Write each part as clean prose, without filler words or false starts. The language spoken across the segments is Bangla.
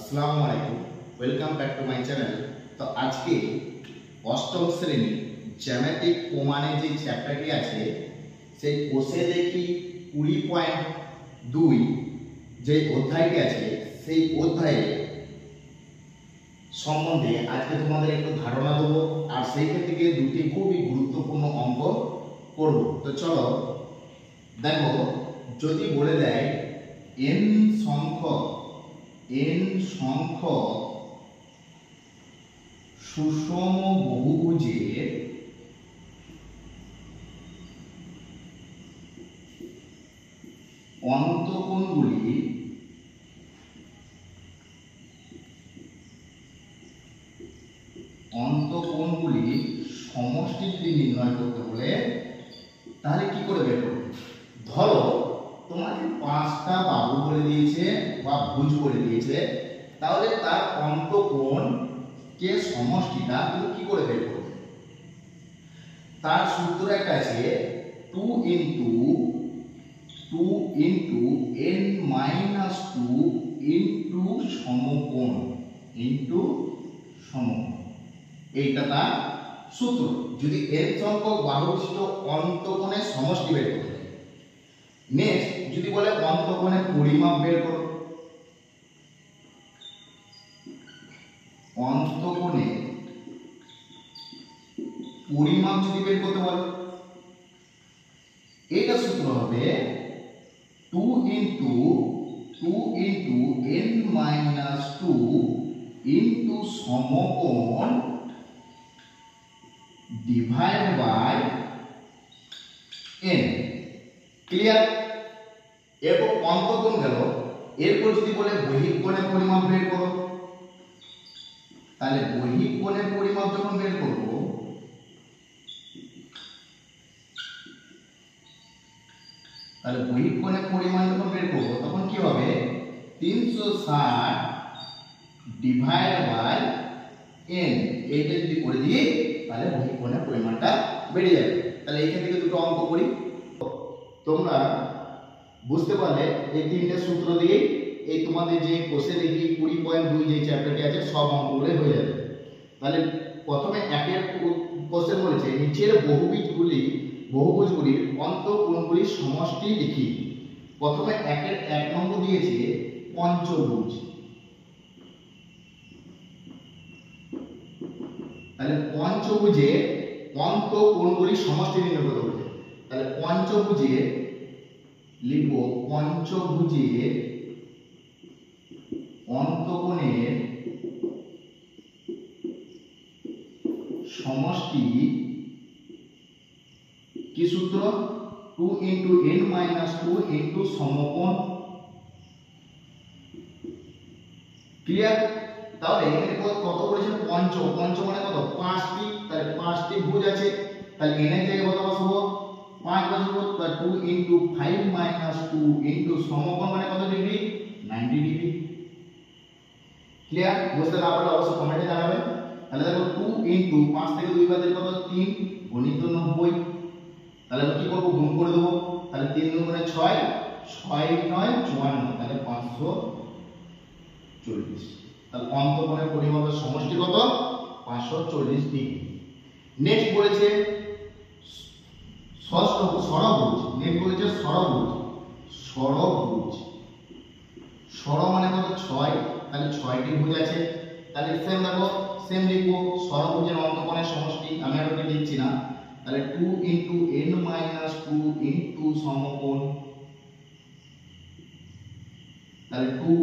আসসালামু আলাইকুম, welcome back to my channel. তো আজকে অষ্টম শ্রেণী জ্যামিতিক প্রমাণে যে চ্যাপ্টারটি আছে সেই কোষে দেখি 20.2 যে অধ্যায়টি আছে সেই অধ্যায়ে সম্বন্ধে আজকে তোমাদের একটু ধারণা দেবো, আর সেই ক্ষেত্রে দুটি খুবই গুরুত্বপূর্ণ অঙ্ক করব। তো চলো দেখো, যদি বলে দেয় n সংখ্যক সুষম বহুভুজের অন্তঃকোণগুলি সমষ্টি যদি নির্ণয় করতে বলে তাহলে কি করে বের করবে? ধরো তোমাকে 5টা বাহু বলে দিয়েছে বা ভুজ বলে দিয়েছে, তাহলে তার অন্তঃকোণ কে সমষ্টিটা তুমি কি করে বের করবে? তার সূত্র একটা আছে 2 into n minus 2 into সমকোণ এইটা তার সূত্র। যদি n সংখ্যক বাহু বিশিষ্ট অন্তঃকোণের সমষ্টি বের করতে হয়। নেক্সট যদি বলে অন্তঃকোণের পরিমাপ বের করো, অন্তঃকোণের পরিমাপ যদি বের করতে বলে, এটা সূত্র হবে 2 into n minus 2 into সমকোণ ডিভাইড বাই n। ক্লিয়ার? এরপর অন্তঃকোণ গেল। এরপর যদি বলে বহিঃ কোণের পরিমাপ বের করো, তাহলে বহিঃ কোণের পরিমাপ যখন বের করব, তখন কি হবে? 360 ডিভাইড বাই n। এইটা যদি করে দিই তাহলে বহিঃ কোণের পরিমাণটা বেড়ে যাবে। তাহলে এইখান থেকে দুটো অঙ্ক করি। তোমরা বুঝতে পারলে এই তিনটে সূত্র দিয়ে এই তোমাদের যে কোষে দেখি 20.2 যে চ্যাপ্টারটি আছে সব অঙ্কগুলো হয়ে যাবে। তাহলে প্রথমে একের কোশ্চেন বলেছে নিচের বহুভুজগুলির অন্তঃকোণগুলির সমষ্টি লিখি। প্রথমে একের 1 নম্বর দিয়েছে পঞ্চভুজ। তাহলে পঞ্চভুজের অন্তঃকোণগুলির সমষ্টি নির্ণয় করতে বলেছে। তাহলে পঞ্চভুজের লিখব, পঞ্চভুজের অন্তঃকোণের সমষ্টি কি সূত্র? 2 into n minus 2 into সমকোণ। ক্লিয়ার? তাহলে এখানে কত বলেছে? পঞ্চ মানে কত? 5টি। তাহলে 5টি ভুজ আছে, তাহলে n এর জায়গায় কত বসাবো? 5 বসাবো। তাহলে 2 into 5 minus 2 into সমকোণ মানে কত ডিগ্রি? 90 ডিগ্রি। ক্লিয়ার? বুঝতে না পারলে অবশ্যই কমেন্টে জানাবেন। তাহলে দেখো 2 into 5 থেকে 2 বাদ দিলে কত? 3 গুণিত 90। তাহলে কি করব? গুণ করে দেব। তাহলে 3 গুণে 6, 6 9 54, তাহলে 540। তাহলে অন্তঃকোণের পরিমাপের সমষ্টি কত? 540 ডিগ্রি। নেক্সট বলেছে ষড়ভুজ। ষড় মানে কত? 6। তাহলে 6টি ভুজ আছে। তাহলে সেম লিখবো ষড়ভুজের অন্তঃকোণের সমষ্টি। আমি আর ওটা লিখছি না। তাহলে 2 into n minus 2 into সমকোণ। তাহলে 2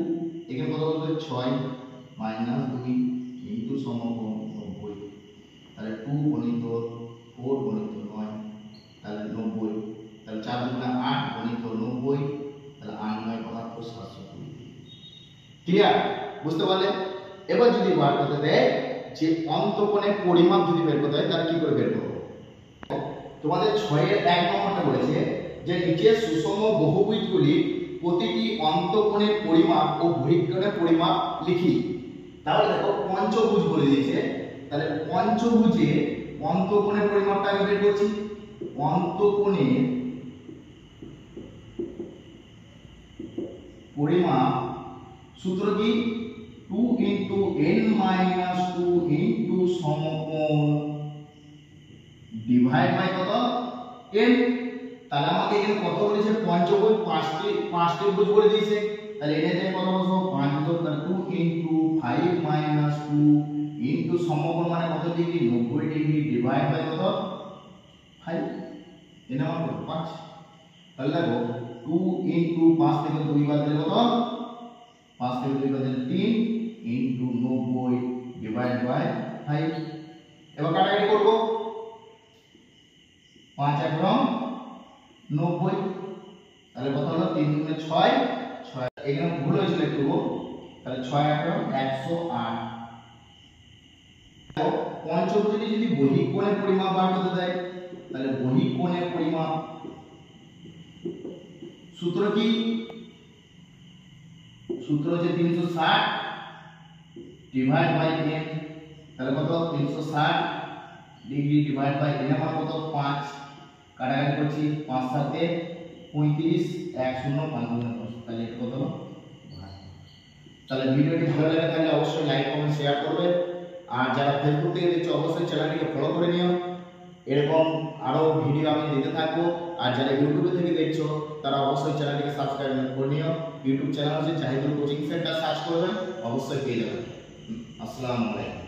এখানে কত বলতে? 6 minus 2 into সমকোণ 90। তাহলে 2 গুণিত 4 গুণিত 9, তাহলে 90। তাহলে 4 গুণে 8 গুণিত 90, তাহলে 8 9 72 720। ক্লিয়ার? বুঝতে পারলে? এবার যদি বার করতে দেয় যে অন্তঃকোণের পরিমাপ যদি বের করতে হয় তাহলে কি করে বের করব? তোমাদের 6 এর 1 নম্বরটা বলেছে যে নিচের সুষম বহুভুজগুলির প্রতিটি অন্তঃকোণের পরিমাপ ও বহিঃ কোণের পরিমাপ লিখি। তাহলে দেখো পঞ্চভুজ বলে দিয়েছে। তাহলে পঞ্চভুজের অন্তঃকোণের পরিমাপটা আগে বের করছি। অন্তঃকোণের পরিমাপ সূত্র কি? 2 ইনটু n মাইনাস 2 ইনটু সমকোণ ডিভাইড বাই কত n। তাহলে আমাকে এখানে কত বলেছে পঞ্চভুজ পাঁচটি ভুজ বলে দিয়েছে। তাহলে n এর জায়গায় কত বসাবো 5 ধর, তাহলে 2 ইনটু 5 মাইনাস 2 ইনটু সমকোণ মানে কত ডিগ্রি 90 ডিগ্রি ডিভাইড বাই কত 5, n আমার কত 5। তাহলে দেখো 2 ইনটু 5 থেকে 2 বাদ দিলে কত 5 থেকে 2 বাদ দিলে 3 ইনটু 90 ডিভাইড বাই 5। এবার কাটাকাটি করব 5 এক রং 90, তাহলে কত হলো 3 গুণে 6 6 এখানে ভুল হয়েছিল একটু, তাহলে 6 এক রং 108। পঞ্চভুজে যদি বহিঃ কোণের পরিমাপ বার করতে দেয় তাহলে বহিঃ কোণের পরিমাপ সূত্র কি, সূত্র হচ্ছে 360 ডিভাইড বাই n। তাহলে কত 360 ডিগ্রি ডিভাইড বাই n এর মান কত 5। কাটাকাটি করছি 5 সাথে 35 1 0 5 গুণ 10, তাহলে এটা কত হলো 72। তাহলে ভিডিওটি ভালো লাগে তাহলে অবশ্যই লাইক কমেন্ট শেয়ার করবে, আর যারা ফেসবুক থেকে দেখছো অবশ্যই চ্যানেলটিকে ফলো করে নিও, এরকম আরো ভিডিও আমি দিতে থাকবো। আর যারা ইউটিউবে থেকে দেখছো তারা অবশ্যই চ্যানেলটিকে সাবস্ক্রাইব করে নিও। ইউটিউব চ্যানেল হচ্ছে জাহিদুল কোচিং সেন্টার, সার্চ করবেন অবশ্যই পেয়ে যাবেন। আসসালামু আলাইকুম।